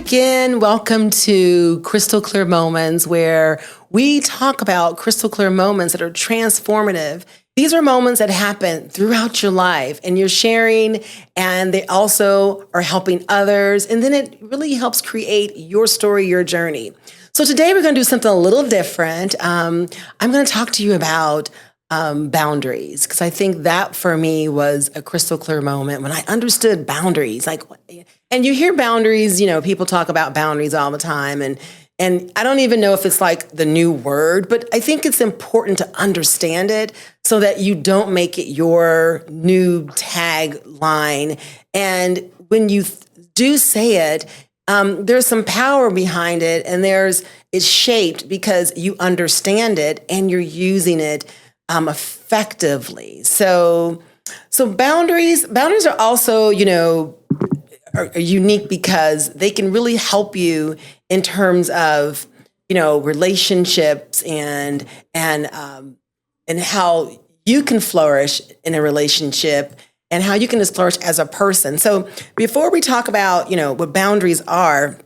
again. Welcome to Crystal Clear Moments, where we talk about crystal clear moments that are transformative. These are moments that happen throughout your life and you're sharing, and they also are helping others. And then it really helps create your story, your journey. So today we're going to do something a little different. I'm going to talk to you about boundaries, because I think that for me was a crystal clear moment when I understood boundaries. And you hear boundaries, people talk about boundaries all the time, and I don't even know if it's like the new word, but I think it's important to understand it so that you don't make it your new tagline. And when you do say it, there's some power behind it, and it's shaped because you understand it and you're using it effectively. So boundaries are also, are unique because they can really help you in terms of, relationships and how you can flourish in a relationship and how you can just flourish as a person. So before we talk about, what boundaries are,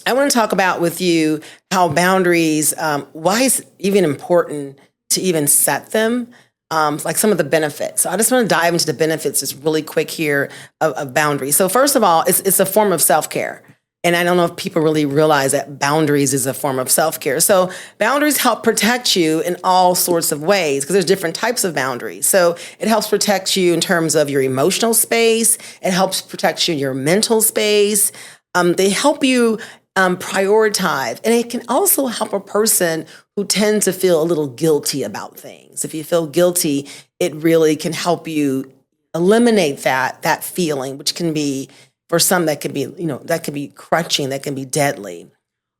I want to talk about with you how boundaries, why it's even important to even set them, like some of the benefits. So I just want to dive into the benefits just really quick here of boundaries. So first of all, it's a form of self-care. And I don't know if people really realize that boundaries is a form of self-care. So boundaries help protect you in all sorts of ways, because there's different types of boundaries. So it helps protect you in terms of your emotional space. It helps protect you in your mental space. They help you prioritize. And it can also help a person who tends to feel a little guilty about things. If you feel guilty, it really can help you eliminate that feeling, which can be, for some, that could be, that could be crutching, that can be deadly.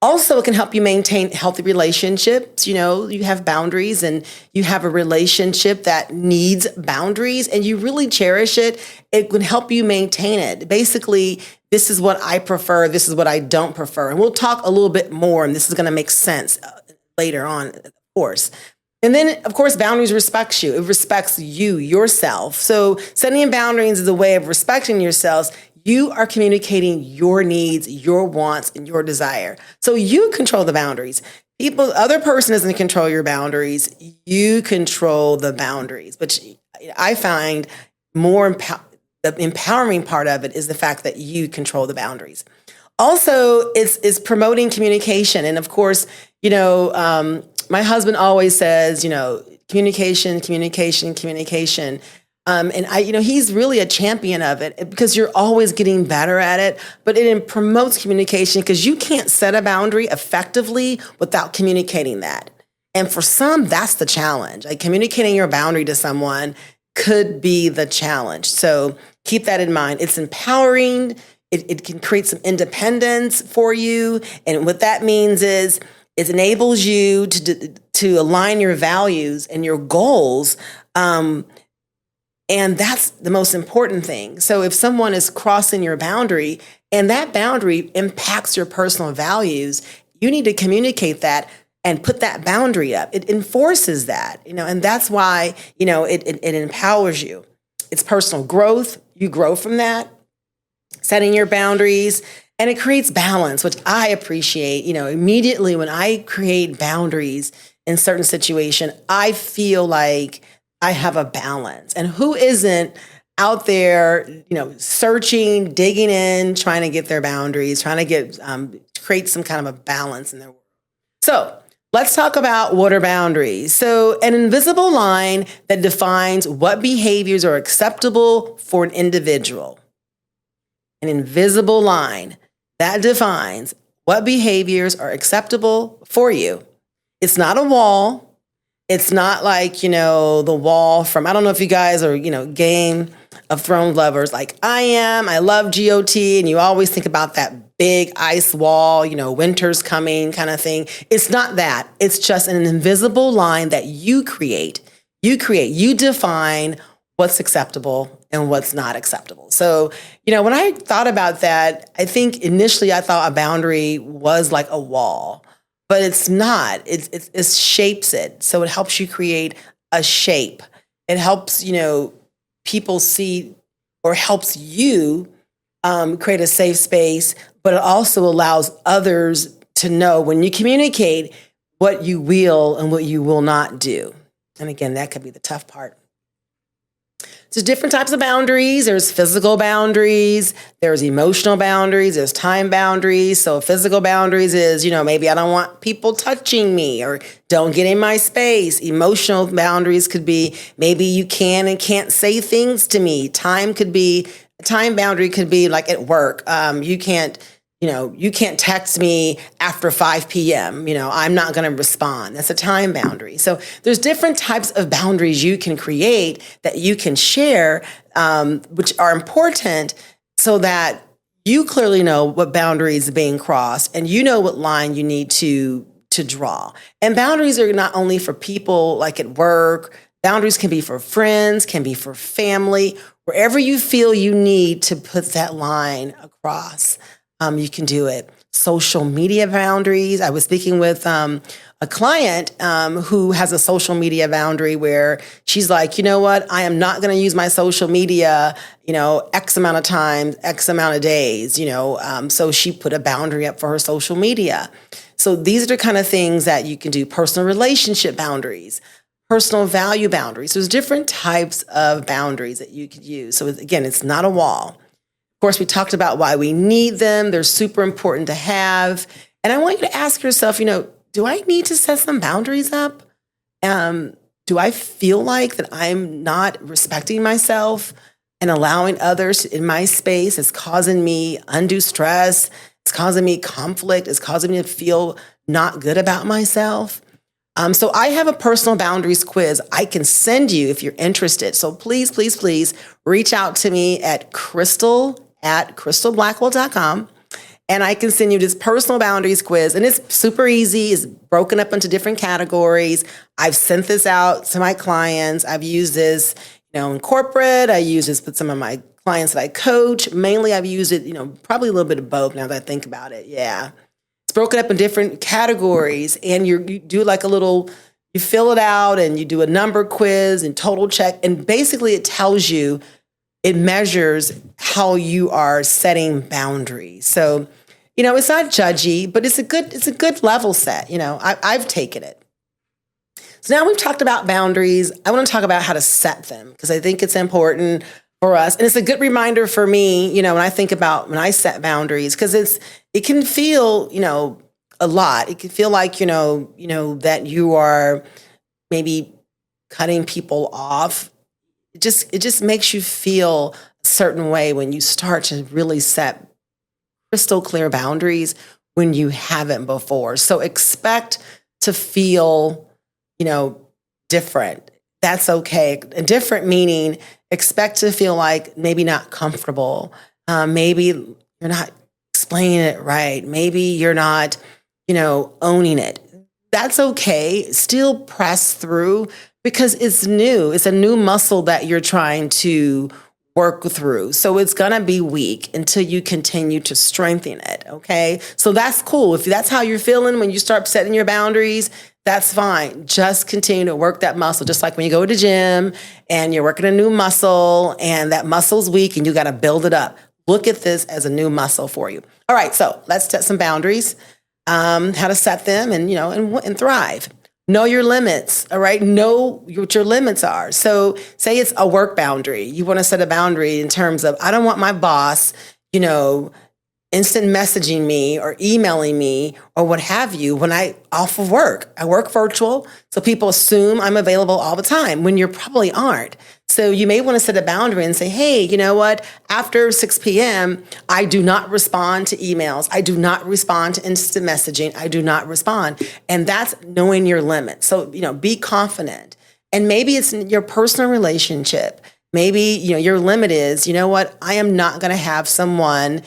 Also, it can help you maintain healthy relationships. You have boundaries and you have a relationship that needs boundaries and you really cherish it. It can help you maintain it. Basically, this is what I prefer. This is what I don't prefer. And we'll talk a little bit more, and this is going to make sense later on, of course. And then, of course, boundaries respects you. It respects you, yourself. So setting boundaries is a way of respecting yourselves. You are communicating your needs, your wants, and your desire. So you control the boundaries. Other person doesn't control your boundaries. You control the boundaries, which I find the empowering part of it is the fact that you control the boundaries. Also, it's promoting communication. And of course, my husband always says, communication, communication, communication. And he's really a champion of it because you're always getting better at it, but it promotes communication because you can't set a boundary effectively without communicating that. And for some, that's the challenge. Like communicating your boundary to someone could be the challenge. So keep that in mind. It's empowering. It can create some independence for you. And what that means is it enables you to align your values and your goals. And that's the most important thing. So if someone is crossing your boundary and that boundary impacts your personal values, you need to communicate that and put that boundary up. It enforces that, and that's why, it empowers you. It's personal growth. You grow from that, setting your boundaries, and it creates balance, which I appreciate. Immediately when I create boundaries in certain situation, I feel like I have a balance. And who isn't out there, searching, digging in, trying to get their boundaries, trying to create some kind of a balance in their world. So let's talk about what are boundaries. So an invisible line that defines what behaviors are acceptable for an individual. An invisible line that defines what behaviors are acceptable for you. It's not a wall. It's not like, the wall from, I don't know if you guys are, Game of Thrones lovers like I am. I love GOT, and you always think about that big ice wall, winter's coming kind of thing. It's not that. It's just an invisible line that you create. You define what's acceptable and what's not acceptable. So, when I thought about that, I think initially I thought a boundary was like a wall. But it's not. It shapes it. So it helps you create a shape. It helps, people see, or helps you create a safe space, but it also allows others to know when you communicate what you will and what you will not do. And again, that could be the tough part. There's different types of boundaries. There's physical boundaries, there's emotional boundaries, there's time boundaries. So physical boundaries is, maybe I don't want people touching me or don't get in my space. Emotional boundaries could be maybe you can and can't say things to me. Time boundary could be like at work. You can't text me after 5 p.m. I'm not going to respond. That's a time boundary. So there's different types of boundaries you can create that you can share, which are important so that you clearly know what boundaries are being crossed and you know what line you need to draw. And boundaries are not only for people like at work. Boundaries can be for friends, can be for family, wherever you feel you need to put that line across. You can do it. Social media boundaries. I was speaking with a client who has a social media boundary where she's like, you know what? I am not going to use my social media, X amount of times, X amount of days, so she put a boundary up for her social media. So these are the kind of things that you can do. Personal relationship boundaries, personal value boundaries. There's different types of boundaries that you could use. So again, it's not a wall. Of course, we talked about why we need them. They're super important to have. And I want you to ask yourself, do I need to set some boundaries up? Do I feel like that I'm not respecting myself and allowing others in my space? It's causing me undue stress. It's causing me conflict. It's causing me to feel not good about myself. So I have a personal boundaries quiz I can send you if you're interested. So please, please, please reach out to me at crystalblackwell.com. And I can send you this personal boundaries quiz. And it's super easy. It's broken up into different categories. I've sent this out to my clients. I've used this, in corporate. I use this with some of my clients that I coach. Mainly I've used it, probably a little bit of both now that I think about it. Yeah. It's broken up in different categories. And you do like you fill it out and you do a number quiz and total check. And basically it tells you, it measures how you are setting boundaries. So, it's not judgy, but it's a good level set. I've taken it. So now we've talked about boundaries. I want to talk about how to set them because I think it's important for us. And it's a good reminder for me, when I think about when I set boundaries, because it can feel, a lot. It can feel like, that you are maybe cutting people off. It just makes you feel a certain way when you start to really set crystal clear boundaries when you haven't before. So expect to feel, different. That's okay. And different meaning expect to feel like maybe not comfortable. Maybe you're not explaining it right. Maybe you're not, owning it. That's okay. Still press through because it's new. It's a new muscle that you're trying to work through. So it's going to be weak until you continue to strengthen it. Okay. So that's cool. If that's how you're feeling when you start setting your boundaries, that's fine. Just continue to work that muscle. Just like when you go to the gym and you're working a new muscle and that muscle's weak and you got to build it up. Look at this as a new muscle for you. All right. So let's set some boundaries, how to set them and thrive. Know your limits, all right? Know what your limits are. So say it's a work boundary. You want to set a boundary in terms of, I don't want my boss, instant messaging me or emailing me or what have you when I off of work. I work virtual, so people assume I'm available all the time when you probably aren't. So you may want to set a boundary and say, hey, you know what? After 6 p.m., I do not respond to emails. I do not respond to instant messaging. I do not respond. And that's knowing your limits. So, be confident. And maybe it's in your personal relationship. Maybe, your limit is, you know what? I am not going to have someone,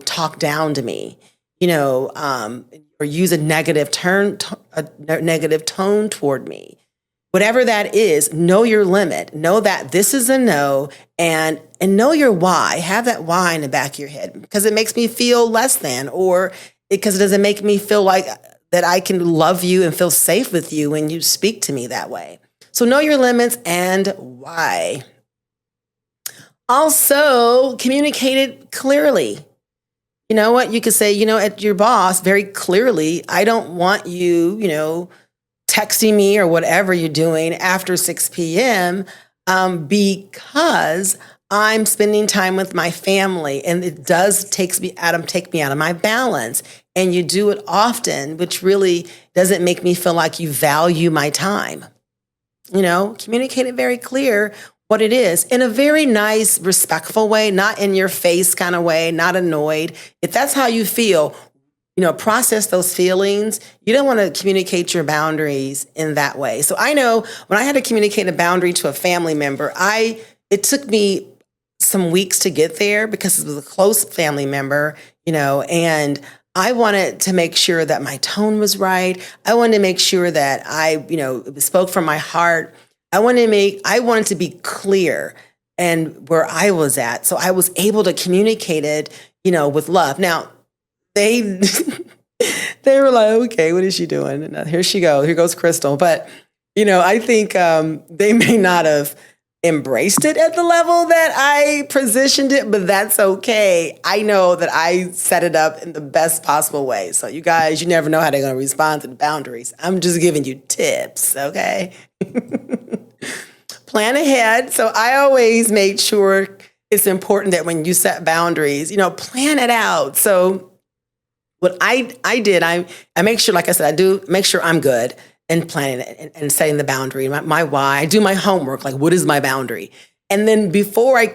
talk down to me, or use a negative tone toward me. Whatever that is, know your limit. Know that this is a no, and know your why. Have that why in the back of your head because it makes me feel less than, or because it doesn't make me feel like that I can love you and feel safe with you when you speak to me that way. So know your limits and why. Also, communicate it clearly. You know what? You could say, at your boss very clearly, I don't want you, texting me or whatever you're doing after 6 p.m. Because I'm spending time with my family and it does take me out of my balance. And you do it often, which really doesn't make me feel like you value my time. Communicate it very clear what it is in a very nice, respectful way, not in your face kind of way, not annoyed. If that's how you feel, process those feelings. You don't want to communicate your boundaries in that way. So I know when I had to communicate a boundary to a family member, it took me some weeks to get there because it was a close family member, and I wanted to make sure that my tone was right. I wanted to make sure that I, spoke from my heart. I wanted to be clear and where I was at. So I was able to communicate it, with love. Now, they they were like, okay, what is she doing? And here she goes. Here goes Crystal. But, I think they may not have embraced it at the level that I positioned it, but that's okay. I know that I set it up in the best possible way. So you guys, you never know how they're going to respond to the boundaries. I'm just giving you tips, okay? Plan ahead. So I always made sure it's important that when you set boundaries, plan it out. So what I did, I make sure, like I said, I do make sure I'm good and planning it and setting the boundary, my why. I do my homework, like what is my boundary? And then before I,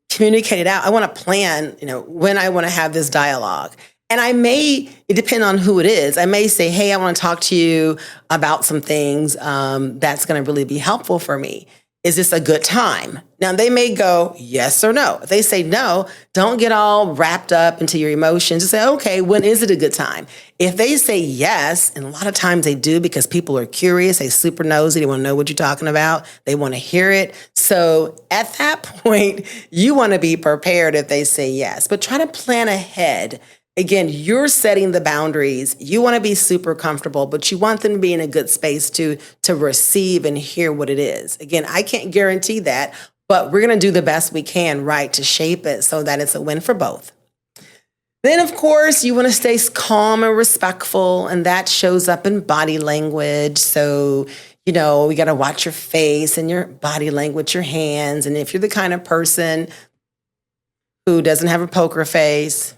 communicate it out, I want to plan, when I want to have this dialogue. And it depend on who it is. I may say, hey, I want to talk to you about some things that's going to really be helpful for me. Is this a good time? Now, they may go yes or no. If they say no, don't get all wrapped up into your emotions. Just say, okay, when is it a good time? If they say yes, and a lot of times they do because people are curious, they super nosy, they want to know what you're talking about, they want to hear it. So at that point, you want to be prepared if they say yes, but try to plan ahead. Again, you're setting the boundaries. You want to be super comfortable, but you want them to be in a good space to receive and hear what it is. Again, I can't guarantee that, but we're going to do the best we can, right, to shape it so that it's a win for both. Then, of course, you want to stay calm and respectful, and that shows up in body language. So, we got to watch your face and your body language, your hands. And if you're the kind of person who doesn't have a poker face,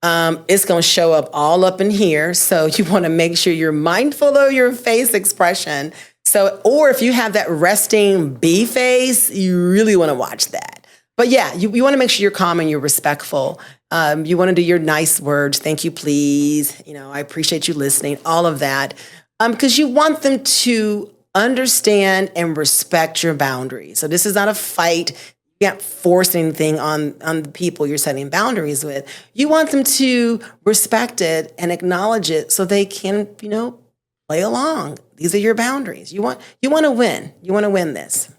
it's going to show up all up in here. So you want to make sure you're mindful of your face expression. So, or if you have that resting B face, you really want to watch that. But yeah, you want to make sure you're calm and you're respectful. You want to do your nice words. Thank you, please. I appreciate you listening, all of that. Because you want them to understand and respect your boundaries. So this is not a fight. You can't force anything on the people you're setting boundaries with. You want them to respect it and acknowledge it so they can, play along. These are your boundaries. You want to win. You want to win this.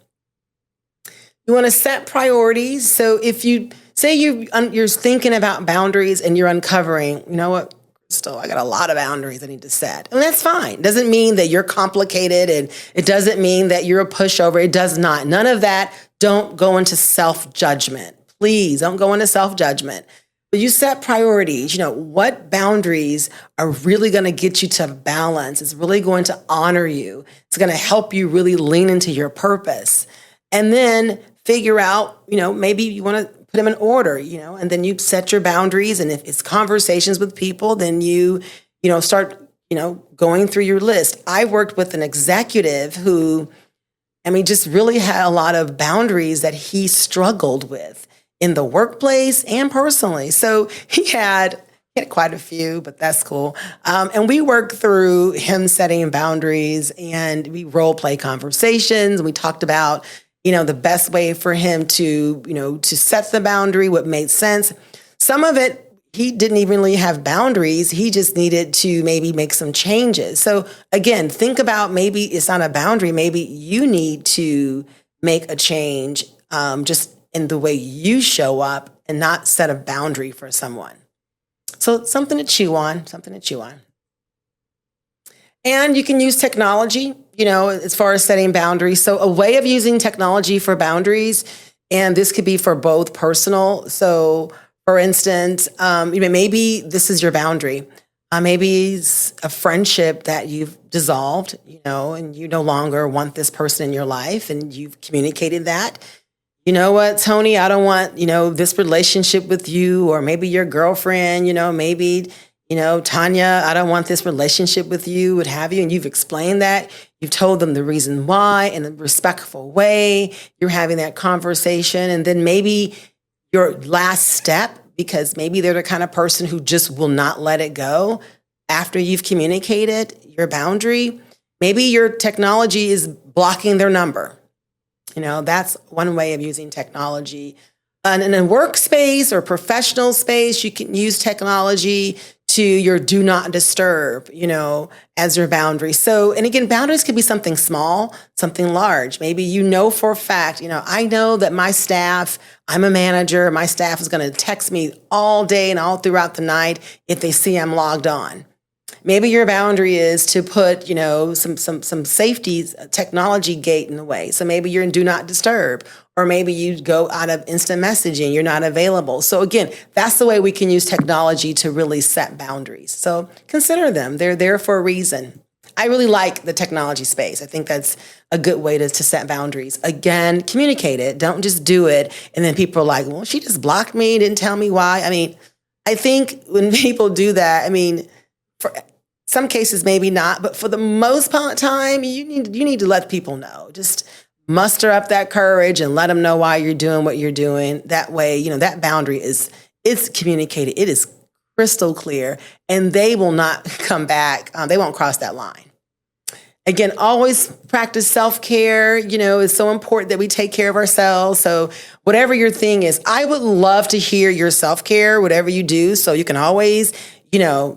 You want to set priorities. So if you say you're thinking about boundaries and you're uncovering, you know what, Crystal, I got a lot of boundaries I need to set. And that's fine. It doesn't mean that you're complicated, and it doesn't mean that you're a pushover. It does not. None of that. Don't go into self-judgment. Please don't go into self-judgment. But you set priorities. What boundaries are really going to get you to balance? It's really going to honor you. It's going to help you really lean into your purpose. And then figure out, maybe you want to put them in order, and then you set your boundaries. And if it's conversations with people, then you start, going through your list. I worked with an executive who, just really had a lot of boundaries that he struggled with in the workplace and personally. So he had quite a few, but that's cool. And we worked through him setting boundaries, and we role play conversations. We talked about, the best way for him to, to set the boundary, what made sense. Some of it, he didn't even really have boundaries. He just needed to maybe make some changes. So again, think about maybe it's not a boundary. Maybe you need to make a change just in the way you show up and not set a boundary for someone. So something to chew on, And you can use technology, as far as setting boundaries. So a way of using technology for boundaries And this could be for both personal. So, for instance, maybe this is your boundary. Maybe it's a friendship that you've dissolved, and you no longer want this person in your life, and you've communicated that. You know what, Tony, I don't want, this relationship with you, or maybe your girlfriend, maybe, Tanya, I don't want this relationship with you, what have you. And you've explained that. You've told them the reason why in a respectful way. You're having that conversation. And then maybe your last step, because maybe they're the kind of person who just will not let it go after you've communicated your boundary. Maybe your technology is blocking their number. That's one way of using technology. And in a workspace or professional space, you can use technology to your do not disturb, as your boundary. So, and again, boundaries could be something small, something large. Maybe for a fact, I know that my staff, I'm a manager, my staff is going to text me all day and all throughout the night if they see I'm logged on. Maybe your boundary is to put, some safety technology gate in the way. So maybe you're in do not disturb, or maybe you go out of instant messaging, you're not available. So again, that's the way we can use technology to really set boundaries. So consider them. They're there for a reason. I really like the technology space. I think that's a good way to set boundaries. Again, communicate it. Don't just do it. And then people are like, well, she just blocked me, didn't tell me why. I think when people do that, for some cases, maybe not, but for the most part of time, you need to let people know. Just muster up that courage and let them know why you're doing what you're doing. That way, that boundary it's communicated. It is crystal clear, and they will not come back. They won't cross that line. Again, always practice self-care. It's so important that we take care of ourselves. So whatever your thing is, I would love to hear your self-care, whatever you do. So you can always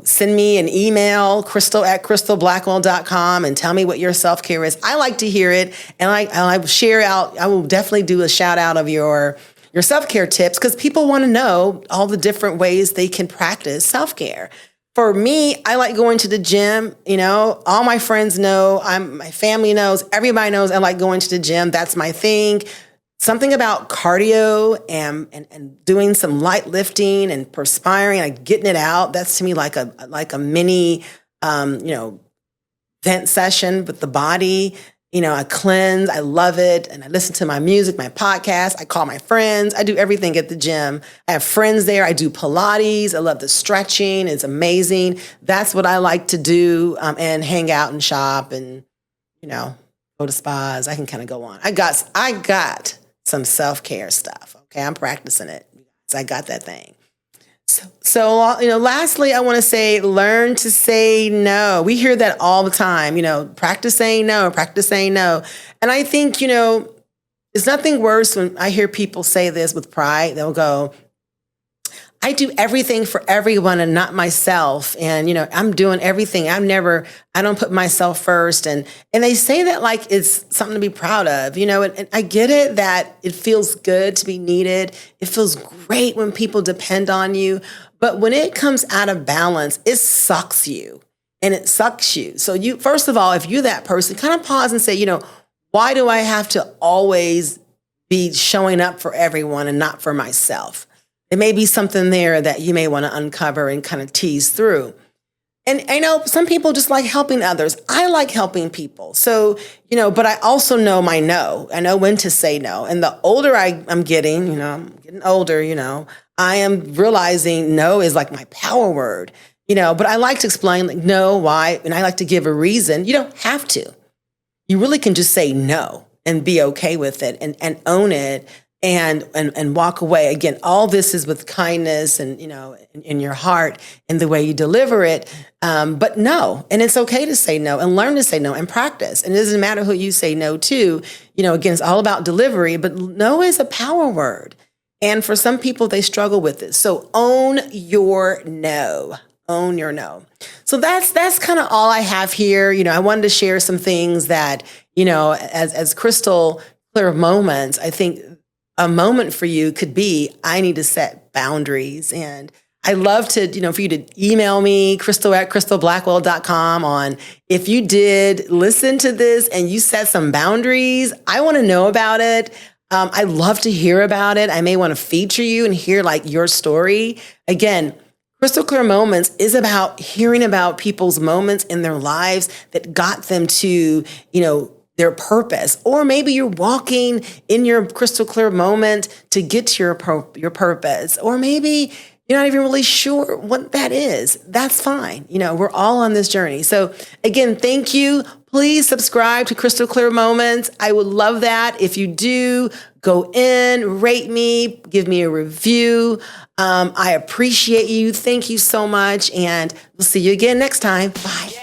send me an email, crystal@crystalblackwell.com, and tell me what your self-care is. I like to hear it. And I share out, I will definitely do a shout out of your self-care tips, because people want to know all the different ways they can practice self-care. For me, I like going to the gym. All my friends know, my family knows, everybody knows I like going to the gym. That's my thing. Something about cardio and doing some light lifting and perspiring and getting it out. That's to me like a mini, vent session with the body. I cleanse. I love it. And I listen to my music, my podcast. I call my friends. I do everything at the gym. I have friends there. I do Pilates. I love the stretching. It's amazing. That's what I like to do, and hang out and shop and, go to spas. I can kind of go on. I got some self-care stuff. Okay. I'm practicing it. I got that thing. So, lastly, I want to say, learn to say no. We hear that all the time, practice saying no, practice saying no. And I think, it's nothing worse when I hear people say this with pride. They'll go, I do everything for everyone and not myself. And, I'm doing everything. I don't put myself first. And they say that like it's something to be proud of, and I get it that it feels good to be needed. It feels great when people depend on you. But when it comes out of balance, it sucks you and it sucks you. So first of all, if you're that person, kind of pause and say, why do I have to always be showing up for everyone and not for myself? There may be something there that you may want to uncover and kind of tease through. And I know some people just like helping others. I like helping people. So, but I also know my no. I know when to say no. And the older I'm getting, I'm getting older, I am realizing no is like my power word, but I like to explain like no, why, and I like to give a reason. You don't have to. You really can just say no and be okay with it and own it. And walk away. Again, all this is with kindness and, in your heart and the way you deliver it. But no, and it's okay to say no and learn to say no and practice. And it doesn't matter who you say no to, again, it's all about delivery, but no is a power word. And for some people, they struggle with it. So own your no. Own your no. So that's kind of all I have here. I wanted to share some things that, as crystal clear moments, I think a moment for you could be, I need to set boundaries. And I love to, for you to email me, crystal@crystalblackwell.com on if you did listen to this and you set some boundaries. I want to know about it. I love to hear about it. I may want to feature you and hear like your story. Again, Crystal Clear Moments is about hearing about people's moments in their lives that got them to, their purpose. Or maybe you're walking in your crystal clear moment to get to your purpose. Or maybe you're not even really sure what that is. That's fine. We're all on this journey. So again, thank you. Please subscribe to Crystal Clear Moments. I would love that. If you do, go in, rate me, give me a review. I appreciate you. Thank you so much. And we'll see you again next time. Bye.